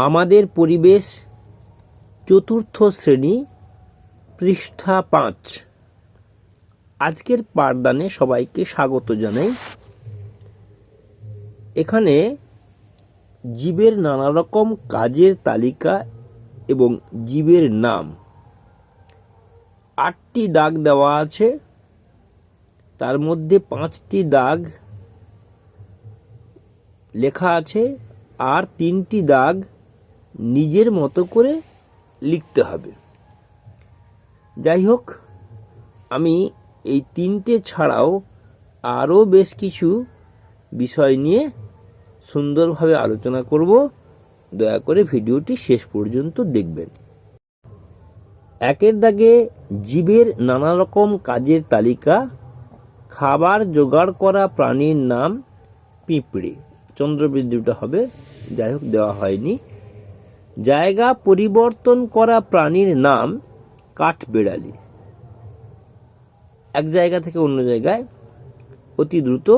আমাদের পরিবেশ চতুর্থ শ্রেণী পৃষ্ঠা 5। আজকের পাঠদানে সবাইকে স্বাগত জানাই। এখানে জীবের নানা রকম কাজের তালিকা এবং জীবের নাম 8টি দাগ দেওয়া আছে। তার মধ্যে 5টি দাগ লেখা আছে আর 3টি দাগ নিজের মতো করে লিখতে হবে। যাই হোক, আমি এই 3টে ছাড়াও আরও বেশ কিছু বিষয় নিয়ে সুন্দরভাবে আলোচনা করব। দয়া করে ভিডিওটি শেষ পর্যন্ত দেখবেন। 1 দাগে জীবের নানা রকম কাজের তালিকা। খাবার জোগাড় করা প্রাণীর নাম পিঁপড়ে, চন্দ্রবিন্দুটা হবে, যাই হোক দেওয়া হয়নি। জায়গা পরিবর্তন করা প্রাণীর নাম কাঠবেড়ালি, এক জায়গা থেকে অন্য জায়গায় অতি দ্রুত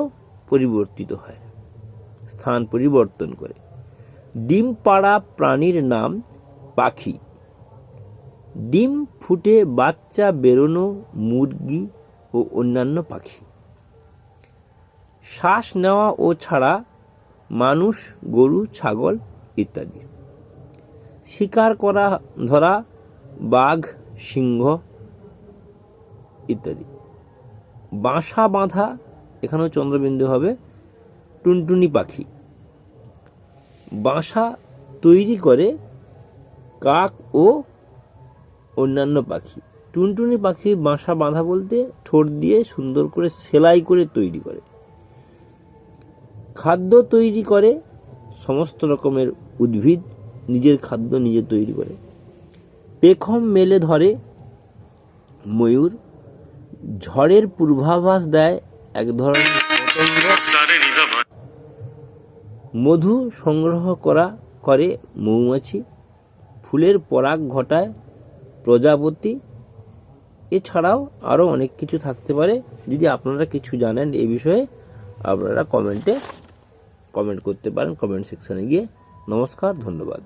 পরিবর্তিত হয়, স্থান পরিবর্তন করে। ডিম পাড়া প্রাণীর নাম পাখি। ডিম ফুটে বাচ্চা বেরোনো মুরগি ও অন্যান্য পাখি। শ্বাস নেওয়া ও ছাড়া মানুষ, গরু, ছাগল ইত্যাদি। শিকার করা ধরা বাঘ, সিংহ ইত্যাদি। বাসা বাঁধা, এখানেও চন্দ্রবিন্দু হবে, টুনটুনি পাখি। বাসা তৈরি করে কাক ও অন্যান্য পাখি। টুনটুনি পাখি বাসা বাঁধা বলতে ঠোঁট দিয়ে সুন্দর করে সেলাই করে তৈরি করে। খাদ্য তৈরি করে সমস্ত রকমের উদ্ভিদ নিজের খাদ্য নিজে তৈরি করে। পেখম মেলে ধরে ময়ূর। ঝড়ের পূর্বাভাস দেয় এক ধরনের পতঙ্গ। মধু সংগ্রহ করে মৌমাছি। ফুলের পরাগ ঘটায় প্রজাপতি। এছাড়াও আরও অনেক কিছু থাকতে পারে। যদি আপনারা কিছু জানেন এই বিষয়ে, আপনারা কমেন্ট করতে পারেন, কমেন্ট সেকশনে গিয়ে। নমস্কার, ধন্যবাদ।